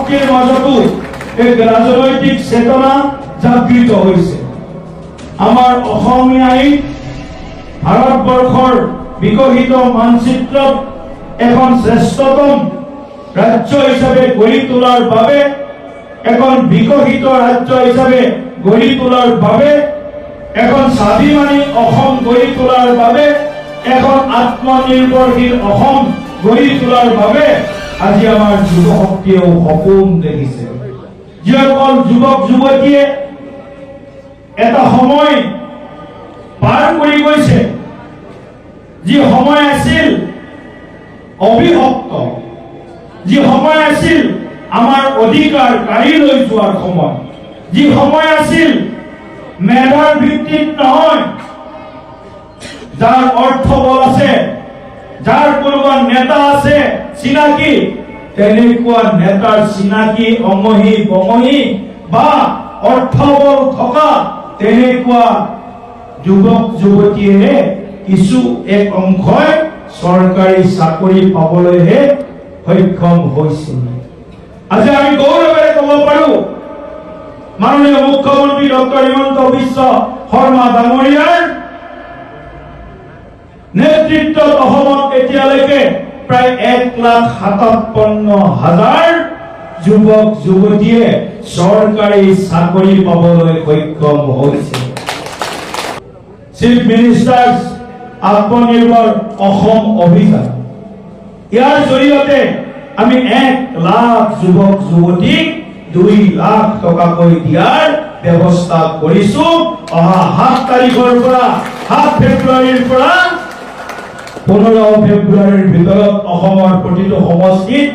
শক্তিৰ মাজতো এক ৰাজনৈতিক চেতনা জাগৃত হৈছে। আমাৰ অসমীয়াই ভাৰতবৰ্ষৰ বিকশিত মানচিত্ৰত এখন শ্ৰেষ্ঠতম ৰাজ্য হিচাপে গঢ়ি তোলাৰ বাবে, এখন বিকশিত ৰাজ্য হিচাপে গঢ়ি তোলাৰ বাবে, এখন স্বাভিমানী অসম গঢ়ি তোলাৰ বাবে, এখন আত্মনিৰ্ভৰশীল অসম গঢ়ি তোলাৰ বাবে আজি আমাৰ যুৱ শক্তিয়েও সপোন দেখিছে। যিসকল যুৱক যুৱতীয়ে এটা সময় পাৰ কৰি গৈছে, যি সময় আছিল অবিভক্ত, যি সময় আছিল আমাৰ অধিকাৰ কাঢ়ি লৈ যোৱাৰ সময়, যি সময় আছিল মেধাৰ ভিত্তিত নহয়, যাৰ অৰ্থ বল আছে, যাৰ কোনোবা নেতা আছে চিনাকি, তেনেকুৱা নেতাৰ চিনাকি অমহি বমহি বা অৰ্থবল থকা তেনেকুৱা যুৱক যুৱতীয়ে কিছু এক অংশই চৰকাৰী চাকৰি পাবলৈহে সক্ষম হৈছিল। আজি আমি গৌৰৱেৰে ক'ব পাৰো, মাননীয় মুখ্যমন্ত্ৰী ডক্টৰ হিমন্ত বিশ্ব শৰ্মা ডাঙৰীয়াৰ নেতৃত্বত অসমত এতিয়ালৈকে প্ৰায় 1,57,000 যুৱক যুৱতীয়ে চৰকাৰী চাকৰি পাবলৈ সক্ষম হৈছে। চিফ মিনিষ্টাৰ্ছ আত্মনিৰ্ভৰ অসম অভিযান, ইয়াৰ জৰিয়তে আমি 1 লাখ যুৱক যুৱতীক 2 লাখ টকাকৈ দিয়াৰ ব্যৱস্থা কৰিছো। অহা 7 তাৰিখৰ পৰা 7 ফেব্ৰুৱাৰীৰ পৰা 15 ফেব্ৰুৱাৰীৰ ভিতৰত অসমৰ প্ৰতিটো সমষ্টিত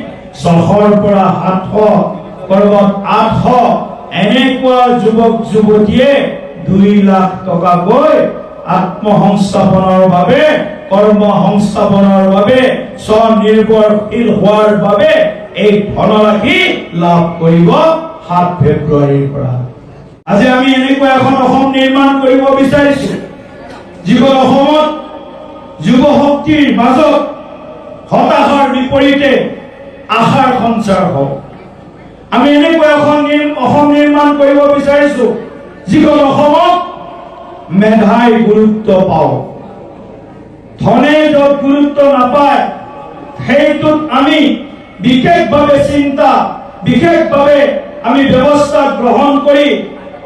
600ৰ পৰা 700, কৰবাত 800 এনেকুৱা যুৱক যুৱতীয়ে 2 লাখ টকাকৈ আত্মসংস্থাপনৰ বাবে, কৰ্ম সংস্থাপনৰ বাবে, স্বনিৰ্ভৰশীল হোৱাৰ বাবে এই ধনৰাশি লাভ কৰিব 7 ফেব্ৰুৱাৰীৰ পৰা। আজি আমি এনেকুৱা এখন অসম নিৰ্মাণ কৰিব বিচাৰিছো, যিখন অসমত যুৱ শক্তিৰ মাজত হতাশাৰ বিপৰীতে আশাৰ সঞ্চাৰ হওক। আমি এনেকুৱা এখন অসম নিৰ্মাণ কৰিব বিচাৰিছো, যিখন অসমত মেধাই গুৰুত্ব পাওক, ধনে য'ত গুৰুত্ব নাপায় সেইটোত আমি বিশেষভাৱে চিন্তা, বিশেষভাৱে আমি ব্যৱস্থা গ্ৰহণ কৰি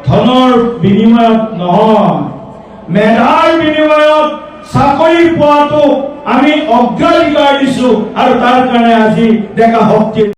ধনৰ বিনিময়ত নহয়, মেধাৰ বিনিময়ত চাকৰি পোৱাটো আমি অগ্ৰাধিকাৰ দিছো। আৰু তাৰ কাৰণে আজি ডেকা শক্তি